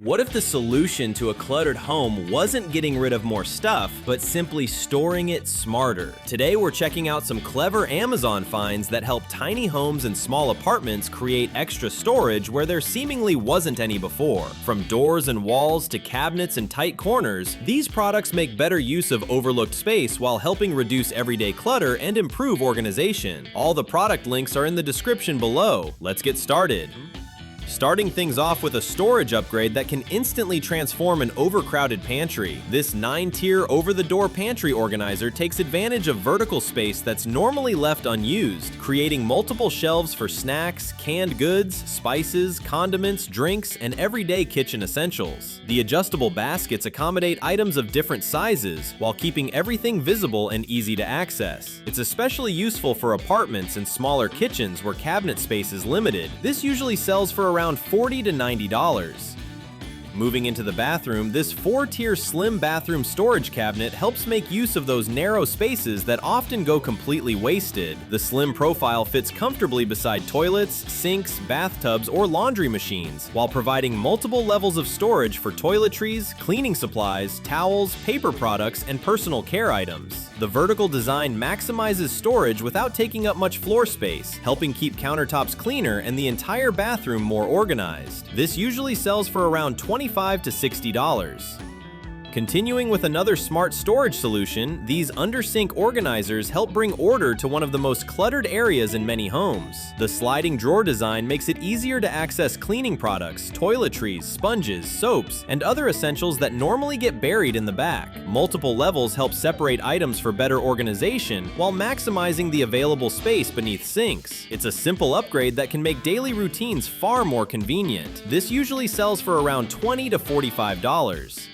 What if the solution to a cluttered home wasn't getting rid of more stuff, but simply storing it smarter? Today we're checking out some clever Amazon finds that help tiny homes and small apartments create extra storage where there seemingly wasn't any before. From doors and walls to cabinets and tight corners, these products make better use of overlooked space while helping reduce everyday clutter and improve organization. All the product links are in the description below. Let's get started. Starting things off with a storage upgrade that can instantly transform an overcrowded pantry. This 9-tier over-the-door pantry organizer takes advantage of vertical space that's normally left unused, creating multiple shelves for snacks, canned goods, spices, condiments, drinks, and everyday kitchen essentials. The adjustable baskets accommodate items of different sizes while keeping everything visible and easy to access. It's especially useful for apartments and smaller kitchens where cabinet space is limited. This usually sells for around $40 to $90. Moving into the bathroom, this 4-tier slim bathroom storage cabinet helps make use of those narrow spaces that often go completely wasted. The slim profile fits comfortably beside toilets, sinks, bathtubs, or laundry machines, while providing multiple levels of storage for toiletries, cleaning supplies, towels, paper products, and personal care items. The vertical design maximizes storage without taking up much floor space, helping keep countertops cleaner and the entire bathroom more organized. This usually sells for around $25 to $60. Continuing with another smart storage solution, these under-sink organizers help bring order to one of the most cluttered areas in many homes. The sliding drawer design makes it easier to access cleaning products, toiletries, sponges, soaps, and other essentials that normally get buried in the back. Multiple levels help separate items for better organization while maximizing the available space beneath sinks. It's a simple upgrade that can make daily routines far more convenient. This usually sells for around $20 to $45.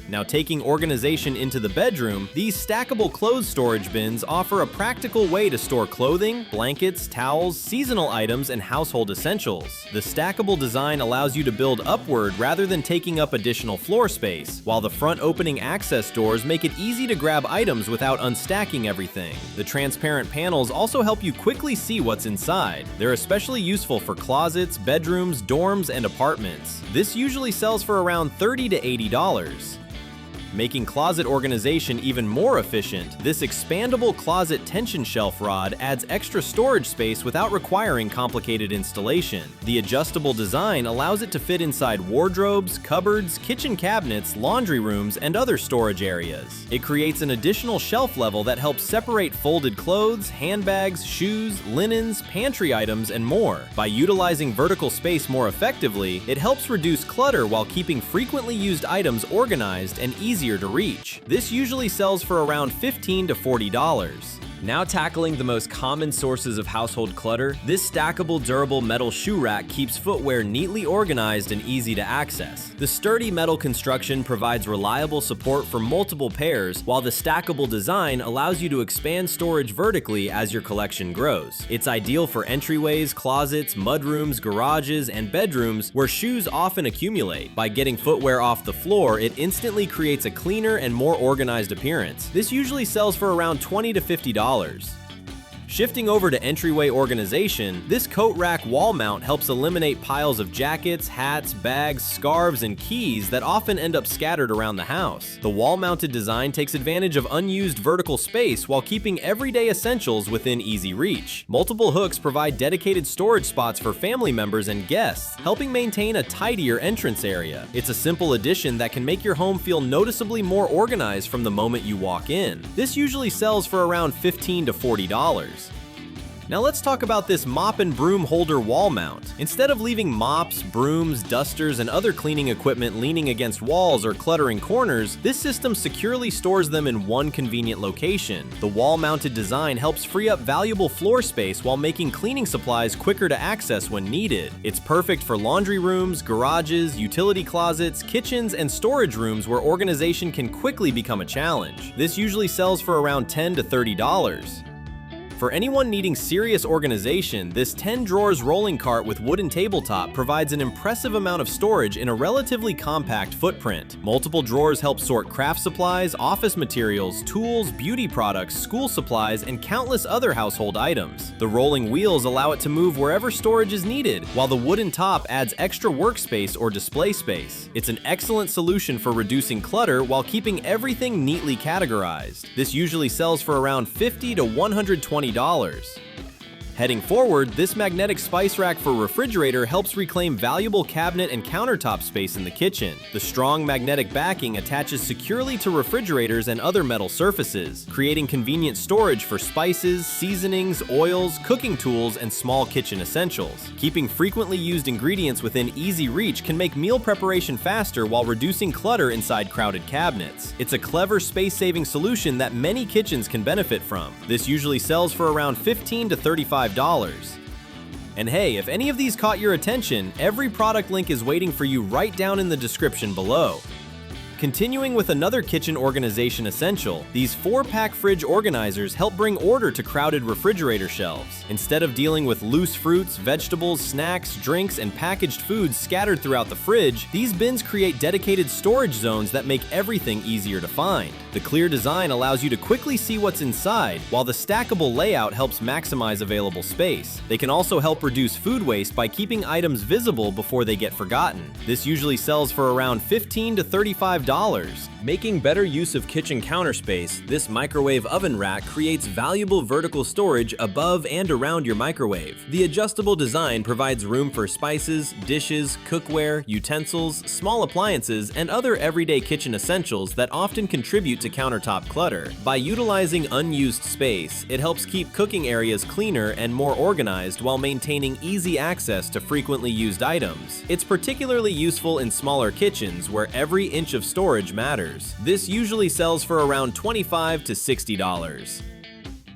Now, taking organization into the bedroom, these stackable clothes storage bins offer a practical way to store clothing, blankets, towels, seasonal items, and household essentials. The stackable design allows you to build upward rather than taking up additional floor space, while the front opening access doors make it easy to grab items without unstacking everything. The transparent panels also help you quickly see what's inside. They're especially useful for closets, bedrooms, dorms, and apartments. This usually sells for around $30 to $80. Making closet organization even more efficient, this expandable closet tension shelf rod adds extra storage space without requiring complicated installation. The adjustable design allows it to fit inside wardrobes, cupboards, kitchen cabinets, laundry rooms, and other storage areas. It creates an additional shelf level that helps separate folded clothes, handbags, shoes, linens, pantry items, and more. By utilizing vertical space more effectively, it helps reduce clutter while keeping frequently used items organized and easier to reach. This usually sells for around $15 to $40. Now tackling the most common sources of household clutter, this stackable durable metal shoe rack keeps footwear neatly organized and easy to access. The sturdy metal construction provides reliable support for multiple pairs, while the stackable design allows you to expand storage vertically as your collection grows. It's ideal for entryways, closets, mudrooms, garages, and bedrooms where shoes often accumulate. By getting footwear off the floor, it instantly creates a cleaner and more organized appearance. This usually sells for around $20 to $50. Shifting over to entryway organization, this coat rack wall mount helps eliminate piles of jackets, hats, bags, scarves, and keys that often end up scattered around the house. The wall-mounted design takes advantage of unused vertical space while keeping everyday essentials within easy reach. Multiple hooks provide dedicated storage spots for family members and guests, helping maintain a tidier entrance area. It's a simple addition that can make your home feel noticeably more organized from the moment you walk in. This usually sells for around $15 to $40. Now let's talk about this mop and broom holder wall mount. Instead of leaving mops, brooms, dusters, and other cleaning equipment leaning against walls or cluttering corners, this system securely stores them in one convenient location. The wall-mounted design helps free up valuable floor space while making cleaning supplies quicker to access when needed. It's perfect for laundry rooms, garages, utility closets, kitchens, and storage rooms where organization can quickly become a challenge. This usually sells for around $10 to $30. For anyone needing serious organization, this 10 drawers rolling cart with wooden tabletop provides an impressive amount of storage in a relatively compact footprint. Multiple drawers help sort craft supplies, office materials, tools, beauty products, school supplies, and countless other household items. The rolling wheels allow it to move wherever storage is needed, while the wooden top adds extra workspace or display space. It's an excellent solution for reducing clutter while keeping everything neatly categorized. This usually sells for around $50 to $120. Heading forward, this magnetic spice rack for refrigerator helps reclaim valuable cabinet and countertop space in the kitchen. The strong magnetic backing attaches securely to refrigerators and other metal surfaces, creating convenient storage for spices, seasonings, oils, cooking tools, and small kitchen essentials. Keeping frequently used ingredients within easy reach can make meal preparation faster while reducing clutter inside crowded cabinets. It's a clever space-saving solution that many kitchens can benefit from. This usually sells for around $15 to $35. And hey, if any of these caught your attention, every product link is waiting for you right down in the description below. Continuing with another kitchen organization essential, these 4-pack fridge organizers help bring order to crowded refrigerator shelves. Instead of dealing with loose fruits, vegetables, snacks, drinks, and packaged foods scattered throughout the fridge, these bins create dedicated storage zones that make everything easier to find. The clear design allows you to quickly see what's inside, while the stackable layout helps maximize available space. They can also help reduce food waste by keeping items visible before they get forgotten. This usually sells for around $15 to $35. Making better use of kitchen counter space, this microwave oven rack creates valuable vertical storage above and around your microwave. The adjustable design provides room for spices, dishes, cookware, utensils, small appliances, and other everyday kitchen essentials that often contribute to countertop clutter. By utilizing unused space, it helps keep cooking areas cleaner and more organized while maintaining easy access to frequently used items. It's particularly useful in smaller kitchens where every inch of storage matters. This usually sells for around $25 to $60.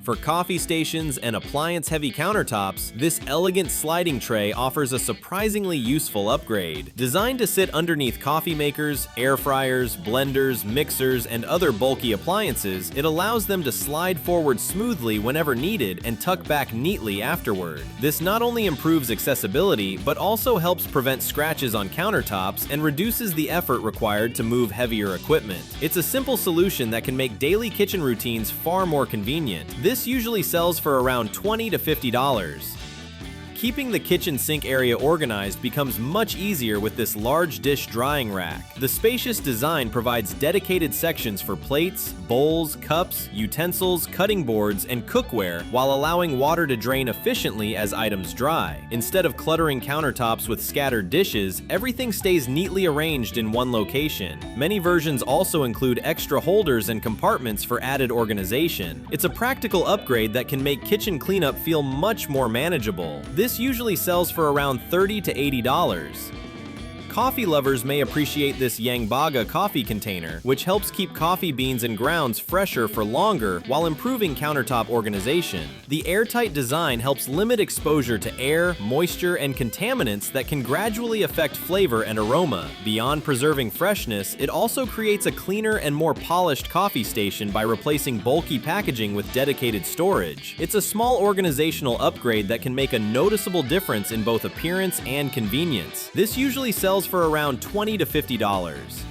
For coffee stations and appliance-heavy countertops, this elegant sliding tray offers a surprisingly useful upgrade. Designed to sit underneath coffee makers, air fryers, blenders, mixers, and other bulky appliances, it allows them to slide forward smoothly whenever needed and tuck back neatly afterward. This not only improves accessibility, but also helps prevent scratches on countertops and reduces the effort required to move heavier equipment. It's a simple solution that can make daily kitchen routines far more convenient. This usually sells for around $20 to $50. Keeping the kitchen sink area organized becomes much easier with this large dish drying rack. The spacious design provides dedicated sections for plates, bowls, cups, utensils, cutting boards, and cookware while allowing water to drain efficiently as items dry. Instead of cluttering countertops with scattered dishes, everything stays neatly arranged in one location. Many versions also include extra holders and compartments for added organization. It's a practical upgrade that can make kitchen cleanup feel much more manageable. This usually sells for around $30 to $80. Coffee lovers may appreciate this Yangbaga coffee container, which helps keep coffee beans and grounds fresher for longer while improving countertop organization. The airtight design helps limit exposure to air, moisture, and contaminants that can gradually affect flavor and aroma. Beyond preserving freshness, it also creates a cleaner and more polished coffee station by replacing bulky packaging with dedicated storage. It's a small organizational upgrade that can make a noticeable difference in both appearance and convenience. This usually sells for around $20 to $50.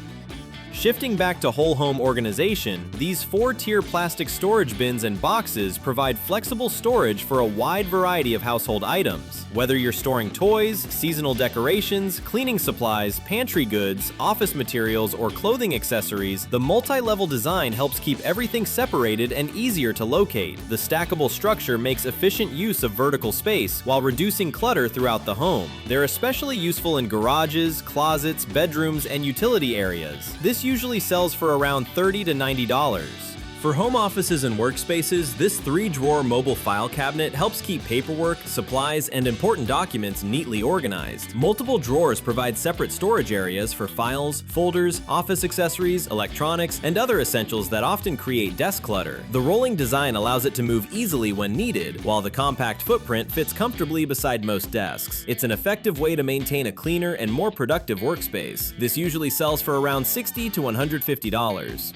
Shifting back to whole home organization, these 4-tier plastic storage bins and boxes provide flexible storage for a wide variety of household items. Whether you're storing toys, seasonal decorations, cleaning supplies, pantry goods, office materials, or clothing accessories, the multi-level design helps keep everything separated and easier to locate. The stackable structure makes efficient use of vertical space while reducing clutter throughout the home. They're especially useful in garages, closets, bedrooms, and utility areas. This usually sells for around $30 to $90. For home offices and workspaces, this 3-drawer mobile file cabinet helps keep paperwork, supplies, and important documents neatly organized. Multiple drawers provide separate storage areas for files, folders, office accessories, electronics, and other essentials that often create desk clutter. The rolling design allows it to move easily when needed, while the compact footprint fits comfortably beside most desks. It's an effective way to maintain a cleaner and more productive workspace. This usually sells for around $60 to $150.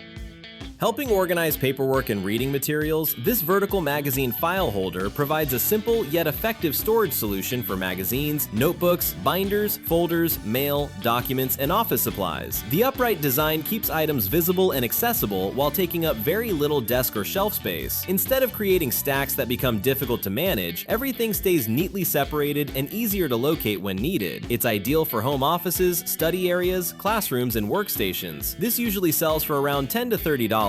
Helping organize paperwork and reading materials, this vertical magazine file holder provides a simple yet effective storage solution for magazines, notebooks, binders, folders, mail, documents, and office supplies. The upright design keeps items visible and accessible while taking up very little desk or shelf space. Instead of creating stacks that become difficult to manage, everything stays neatly separated and easier to locate when needed. It's ideal for home offices, study areas, classrooms, and workstations. This usually sells for around $10 to $30.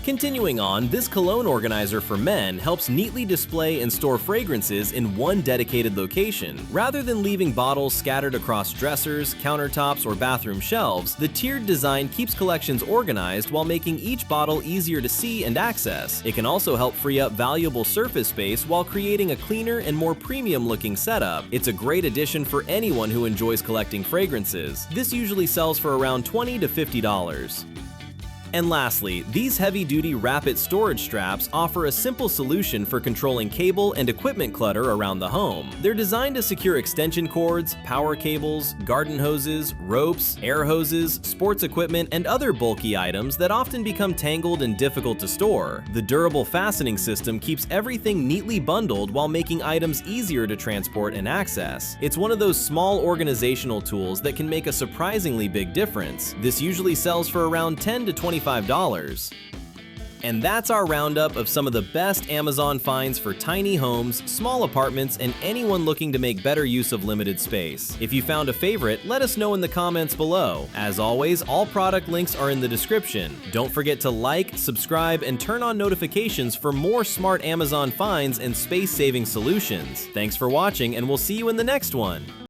Continuing on, this Cologne Organizer for men helps neatly display and store fragrances in one dedicated location. Rather than leaving bottles scattered across dressers, countertops, or bathroom shelves, the tiered design keeps collections organized while making each bottle easier to see and access. It can also help free up valuable surface space while creating a cleaner and more premium-looking setup. It's a great addition for anyone who enjoys collecting fragrances. This usually sells for around $20 to $50. And lastly, these heavy-duty rapid storage straps offer a simple solution for controlling cable and equipment clutter around the home. They're designed to secure extension cords, power cables, garden hoses, ropes, air hoses, sports equipment, and other bulky items that often become tangled and difficult to store. The durable fastening system keeps everything neatly bundled while making items easier to transport and access. It's one of those small organizational tools that can make a surprisingly big difference. This usually sells for around $10 to $25. And that's our roundup of some of the best Amazon finds for tiny homes, small apartments, and anyone looking to make better use of limited space. If you found a favorite, let us know in the comments below. As always, all product links are in the description. Don't forget to like, subscribe, and turn on notifications for more smart Amazon finds and space-saving solutions. Thanks for watching, and we'll see you in the next one.